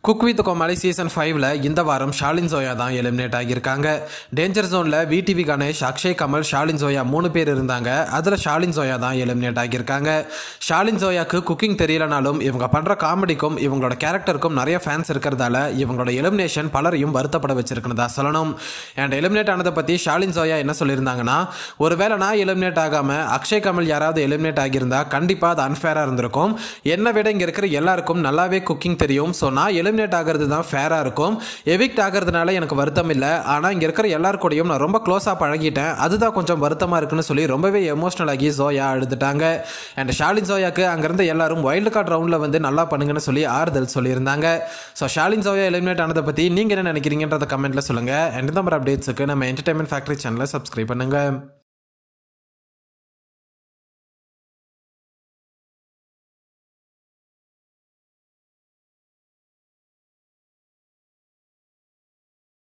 Cook with Comali season 5ல இந்த வாரம் ஷாலின் ஜோயா தான் எலிமினேட் ஆகியிருக்காங்க. டேஞ்சர் ஜோனில் விடிவி கணேஷ், அக்ஷய் கமல், ஷாலின் ஜோயா 3 பேர் இருந்தாங்க. அதில் ஷாலின் ஜோயா தான் எலிமினேட் ஆகியிருக்காங்க. ஷாலின் ஜோயாக்கு குக்கிங் தெரியலனாலும் இவங்க பண்ணுற காமெடிக்கும் இவங்களோட கேரக்டருக்கும் நிறைய ஃபேன்ஸ் இருக்கிறதால இவங்களோட எலிமினேஷன் பலரையும் வருத்தப்பட வச்சிருக்குன்னு தான் சொல்லணும். அண்ட் எலிமினேட் ஆனதை பற்றி ஷாலின் ஜோயா என்ன சொல்லியிருந்தாங்கன்னா, ஒருவேளை நான் எலிமினேட் ஆகாமல் அக்ஷய் கமல் யாராவது எலிமினேட் ஆகியிருந்தா கண்டிப்பாக அது அன்ஃபேராக இருந்திருக்கும். என்னை விட இங்கே இருக்கிற எல்லாருக்கும் நல்லாவே குக்கிங் தெரியும். ஸோ நான் எலிமினேட் ஆகிறது தான் ஃபேராக இருக்கும். எவிக்ட் ஆகிறதுனால எனக்கு வருத்தம் இல்லை. ஆனால் இங்கே இருக்கிற எல்லாருக்கூடையும் நான் ரொம்ப க்ளோஸாக பழகிட்டேன். அதுதான் கொஞ்சம் வருத்தமாக இருக்குன்னு சொல்லி ரொம்பவே எமோஷனல் ஆகி ஜோயா அழுதுட்டாங்க. அண்ட் ஷாலின் ஜோயாக்கு அங்கேருந்து எல்லாரும் வைல்டு கார்டு ரவுண்டில் வந்து நல்லா பண்ணுங்கன்னு சொல்லி ஆறுதல் சொல்லியிருந்தாங்க. ஸோ ஷாலின் ஜோயா எலிமினேட் ஆனதை பற்றி நீங்கள் என்ன நினைக்கிறீங்கன்றத கமெண்ட்டில் சொல்லுங்கள். அண்ட் இந்த மாதிரி அப்டேட்ஸுக்கு நம்ம என்டர்டைன்மெண்ட் ஃபேக்டரி சேனலை சப்ஸ்கிரைப் பண்ணுங்கள்.